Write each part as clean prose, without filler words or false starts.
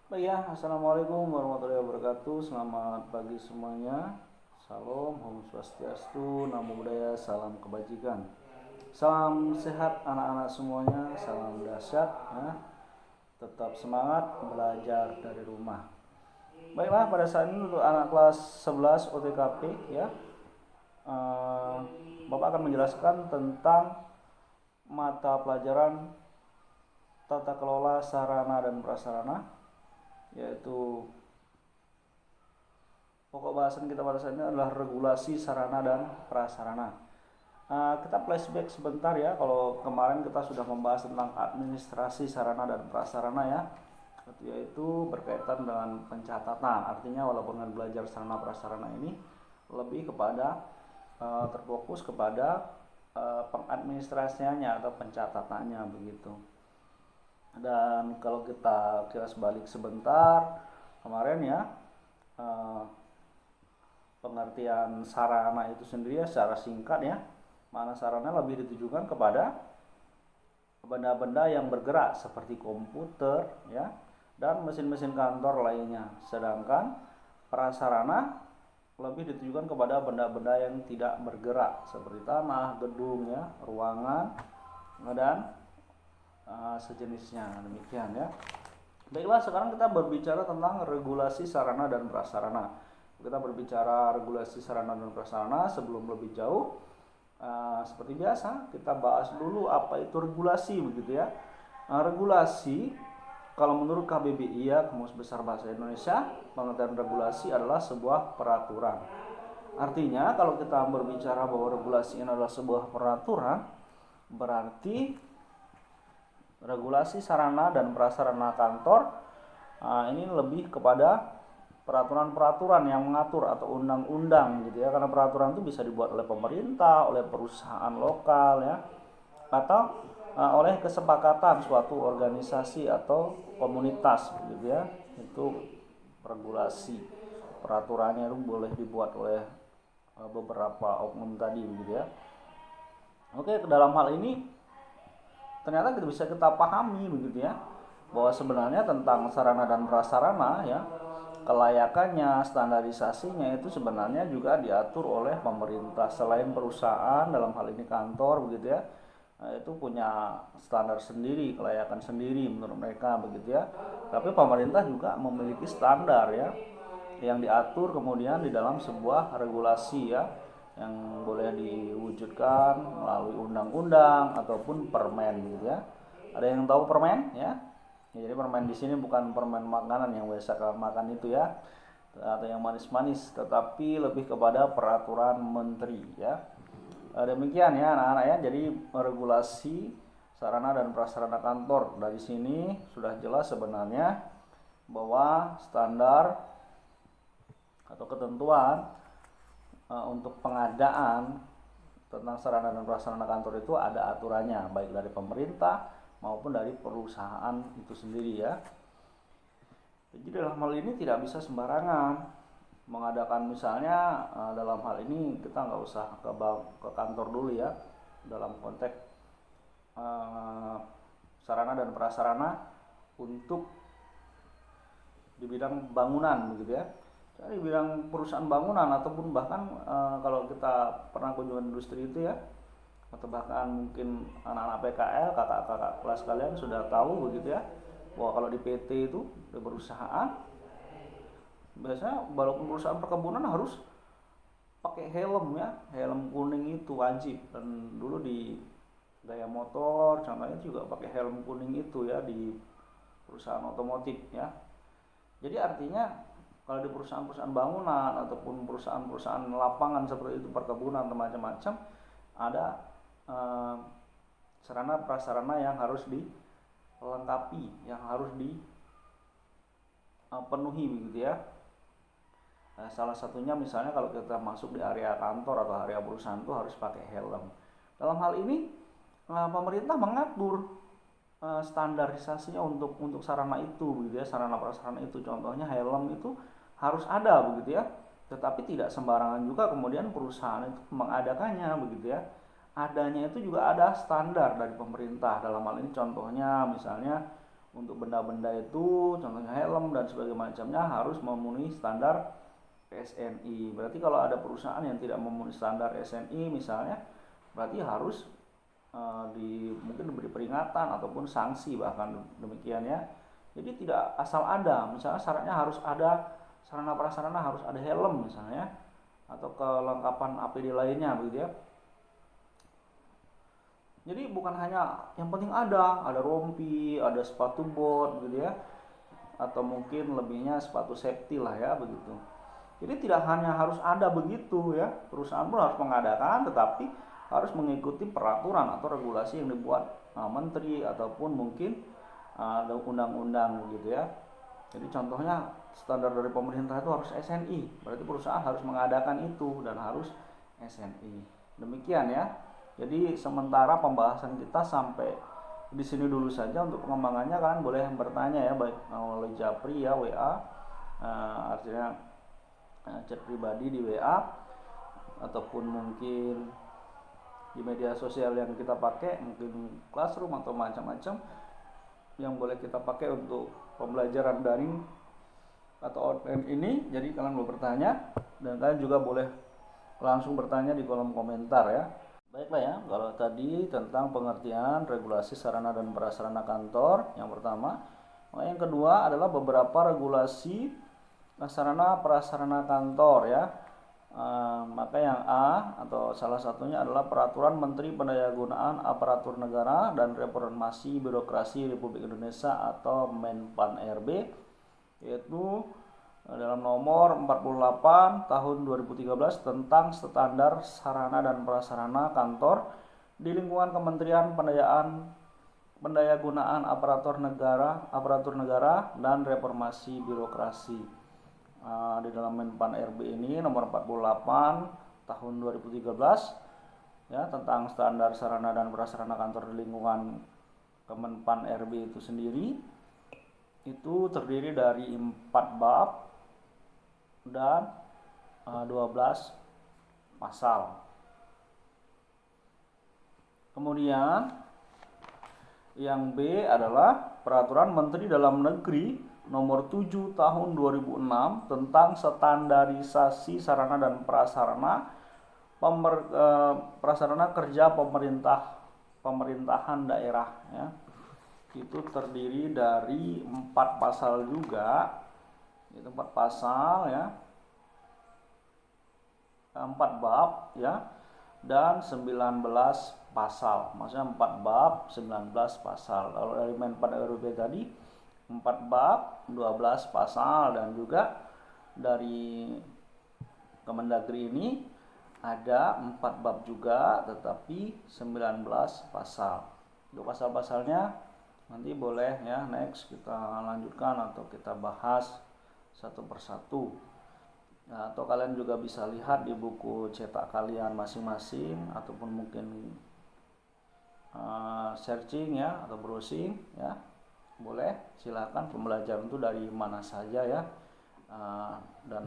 Baik ya, Assalamualaikum warahmatullahi wabarakatuh. Selamat pagi semuanya. Salam, Om Swastiastu, Namo Buddhaya, salam kebajikan. Salam sehat anak-anak semuanya, salam dahsyat ya. Tetap semangat belajar dari rumah. Baiklah, pada saat ini untuk anak kelas 11 OTKP ya. Bapak akan menjelaskan tentang mata pelajaran tata kelola sarana dan prasarana, yaitu pokok bahasan kita pada saat ini adalah regulasi sarana dan prasarana. Kita flashback sebentar ya, kalau kemarin kita sudah membahas tentang administrasi sarana dan prasarana ya, yaitu berkaitan dengan pencatatan. Artinya walaupun dengan belajar sarana prasarana ini lebih kepada terfokus kepada pengadministrasiannya atau pencatatannya begitu. Dan kalau kita kilas balik sebentar kemarin ya, pengertian sarana itu sendiri ya, secara singkat ya, mana sarana lebih ditujukan kepada benda-benda yang bergerak seperti komputer ya dan mesin-mesin kantor lainnya, sedangkan prasarana lebih ditujukan kepada benda-benda yang tidak bergerak seperti tanah, gedung ya, ruangan dan sejenisnya. Demikian ya. Baiklah, sekarang kita berbicara tentang regulasi sarana dan prasarana. Kita berbicara regulasi sarana dan prasarana. Sebelum lebih jauh, seperti biasa kita bahas dulu apa itu regulasi begitu ya. Regulasi kalau menurut KBBI ya, Kamus Besar Bahasa Indonesia, pengertian regulasi adalah sebuah peraturan. Artinya kalau kita berbicara bahwa regulasi ini adalah sebuah peraturan, berarti regulasi sarana dan prasarana kantor ini lebih kepada peraturan-peraturan yang mengatur atau undang-undang gitu ya, karena peraturan itu bisa dibuat oleh pemerintah, oleh perusahaan lokal ya, atau oleh kesepakatan suatu organisasi atau komunitas gitu ya. Itu regulasi. Peraturannya itu boleh dibuat oleh beberapa oknum tadi begitu ya. Oke, dalam hal ini ternyata bisa kita pahami begitu ya, bahwa sebenarnya tentang sarana dan prasarana ya, kelayakannya, standarisasinya itu sebenarnya juga diatur oleh pemerintah. Selain perusahaan, dalam hal ini kantor begitu ya, itu punya standar sendiri, kelayakan sendiri menurut mereka begitu ya. Tapi pemerintah juga memiliki standar ya, yang diatur kemudian di dalam sebuah regulasi ya, yang boleh diwujudkan melalui undang-undang ataupun permen gitu ya. Ada yang tahu permen ya? Jadi permen di sini bukan permen makanan yang biasa kalian makan itu ya, atau yang manis-manis, tetapi lebih kepada peraturan menteri ya. Demikian ya anak-anak ya. Jadi regulasi sarana dan prasarana kantor, dari sini sudah jelas sebenarnya bahwa standar atau ketentuan untuk pengadaan tentang sarana dan prasarana kantor itu ada aturannya, baik dari pemerintah maupun dari perusahaan itu sendiri ya. Jadi dalam hal ini tidak bisa sembarangan mengadakan, misalnya dalam hal ini kita nggak usah ke kantor dulu ya, dalam konteks sarana dan prasarana untuk di bidang bangunan begitu ya. Jadi bidang perusahaan bangunan ataupun bahkan kalau kita pernah kunjungan industri itu ya, atau bahkan mungkin anak-anak PKL, kakak-kakak kelas kalian sudah tahu begitu ya, bahwa kalau di PT itu, di perusahaan, biasanya walaupun perusahaan perkebunan harus pakai helm ya, helm kuning itu wajib. Dan dulu di Gaya Motor contohnya juga pakai helm kuning itu ya, di perusahaan otomotif ya. Jadi artinya kalau di perusahaan-perusahaan bangunan ataupun perusahaan-perusahaan lapangan seperti itu, perkebunan atau macam-macam, ada sarana prasarana yang harus dilengkapi, yang harus dipenuhi begitu ya. Salah satunya misalnya kalau kita masuk di area kantor atau area perusahaan itu harus pakai helm. Dalam hal ini pemerintah mengatur standarisasinya untuk sarana itu begitu ya, sarana prasarana itu. Contohnya helm itu harus ada begitu ya. Tetapi tidak sembarangan juga kemudian perusahaan itu mengadakannya begitu ya. Adanya itu juga ada standar dari pemerintah. Dalam hal ini contohnya misalnya untuk benda-benda itu, contohnya helm dan sebagainya macamnya, harus memenuhi standar SNI. Berarti kalau ada perusahaan yang tidak memenuhi standar SNI misalnya, berarti harus mungkin diberi peringatan ataupun sanksi, bahkan demikian ya. Jadi tidak asal ada, misalnya syaratnya harus ada sarana prasarana, harus ada helm misalnya, atau kelengkapan APD lainnya begitu ya. Jadi bukan hanya yang penting ada rompi, ada sepatu bot gitu ya, atau mungkin lebihnya sepatu safety lah ya begitu. Jadi tidak hanya harus ada begitu ya, perusahaan pun harus mengadakan, tetapi harus mengikuti peraturan atau regulasi yang dibuat menteri ataupun mungkin ada undang-undang begitu ya. Jadi contohnya standar dari pemerintah itu harus SNI, berarti perusahaan harus mengadakan itu dan harus SNI. Demikian ya. Jadi sementara pembahasan kita sampai di sini dulu saja. Untuk pengembangannya kalian boleh bertanya ya, baik oleh Japri ya, WA, artinya chat pribadi di WA, ataupun mungkin di media sosial yang kita pakai, mungkin Classroom atau macam-macam yang boleh kita pakai untuk pembelajaran daring atau online ini. Jadi kalian boleh bertanya, dan kalian juga boleh langsung bertanya di kolom komentar ya. Baiklah ya, kalau tadi tentang pengertian regulasi sarana dan prasarana kantor yang pertama. Yang kedua adalah beberapa regulasi sarana prasarana kantor ya. Maka yang A atau salah satunya adalah Peraturan Menteri Pendayagunaan Aparatur Negara dan Reformasi Birokrasi Republik Indonesia atau Menpan RB, yaitu dalam nomor 48 tahun 2013 tentang standar sarana dan prasarana kantor di lingkungan Kementerian Pendayagunaan Aparatur Negara dan Reformasi Birokrasi. Di dalam Menpan RB ini nomor 48 tahun 2013 ya, tentang standar sarana dan prasarana kantor di lingkungan Kemenpan RB itu sendiri, itu terdiri dari 4 bab dan 12 pasal. Kemudian yang B adalah Peraturan Menteri Dalam Negeri nomor 7 tahun 2006 tentang standarisasi sarana dan prasarana kerja pemerintahan daerah ya. Itu terdiri dari 4 pasal juga. Itu 4 pasal ya. 4 bab ya, dan 19 pasal. Maksudnya 4 bab, 19 pasal. Kalau dari Menpan RB tadi 4 bab, 12 pasal, dan juga dari Kemendagri ini ada 4 bab juga tetapi 19 pasal. Untuk pasal-pasalnya nanti boleh ya, next kita lanjutkan atau kita bahas satu persatu. Nah, atau kalian juga bisa lihat di buku cetak kalian masing-masing, ataupun mungkin searching ya atau browsing ya. Boleh, silakan pembelajaran itu dari mana saja ya, dan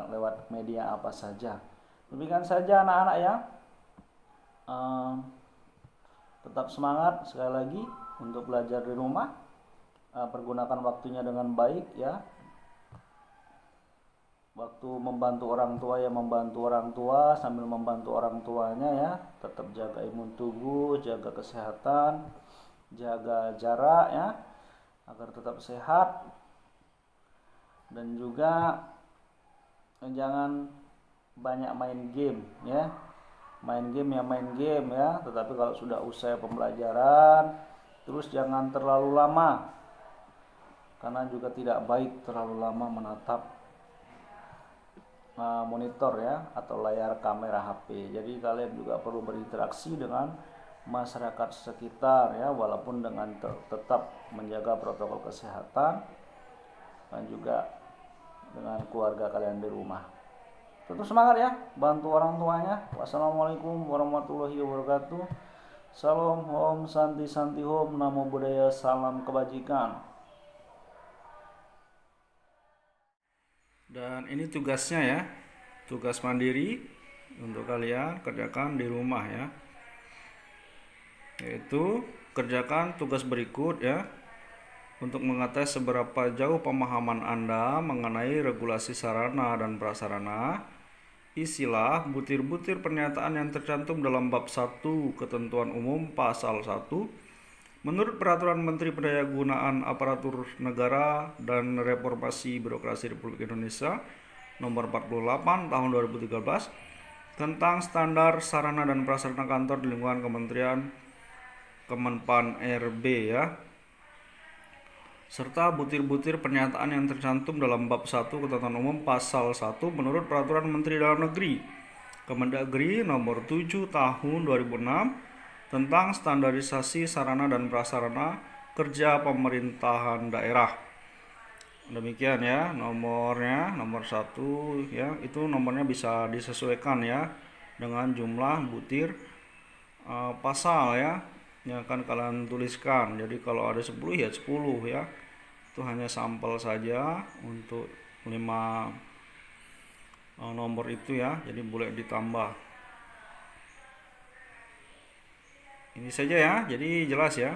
lewat media apa saja. Demikian saja anak-anak ya. Tetap semangat sekali lagi untuk belajar di rumah. Pergunakan waktunya dengan baik ya. Waktu membantu orang tua ya membantu orang tua, sambil membantu orang tuanya ya. Tetap jaga imun tubuh, jaga kesehatan, jaga jarak ya, agar tetap sehat. Dan juga jangan banyak main game ya. Main game ya, tetapi kalau sudah usai pembelajaran terus jangan terlalu lama, karena juga tidak baik terlalu lama menatap monitor ya atau layar kamera HP. Jadi kalian juga perlu berinteraksi dengan masyarakat sekitar ya, walaupun dengan tetap menjaga protokol kesehatan, dan juga dengan keluarga kalian di rumah. Tetap semangat ya, bantu orang tuanya. Wassalamualaikum warahmatullahi wabarakatuh. Salam, Om Santi Santi Om, Namo Buddhaya, salam kebajikan. Dan ini tugasnya ya, tugas mandiri untuk kalian kerjakan di rumah ya, yaitu kerjakan tugas berikut ya. untuk mengetes seberapa jauh pemahaman Anda mengenai regulasi sarana dan prasarana. Isilah butir-butir pernyataan yang tercantum dalam bab 1 Ketentuan Umum pasal 1 menurut Peraturan Menteri Pendayagunaan Aparatur Negara dan Reformasi Birokrasi Republik Indonesia Nomor 48 Tahun 2013 tentang standar sarana dan prasarana kantor di lingkungan Kementerian Kemenpan RB ya, serta butir-butir pernyataan yang tercantum dalam bab 1 Ketentuan Umum pasal 1 menurut Peraturan Menteri Dalam Negeri Kemendagri nomor 7 tahun 2006 tentang standarisasi sarana dan prasarana kerja pemerintahan daerah. Demikian ya, nomornya nomor 1 ya, itu nomornya bisa disesuaikan ya dengan jumlah butir pasal ya yang akan kalian tuliskan. Jadi kalau ada 10 ya 10 ya. Itu hanya sampel saja untuk 5 nomor itu ya. Jadi boleh ditambah. Ini saja ya. Jadi jelas ya.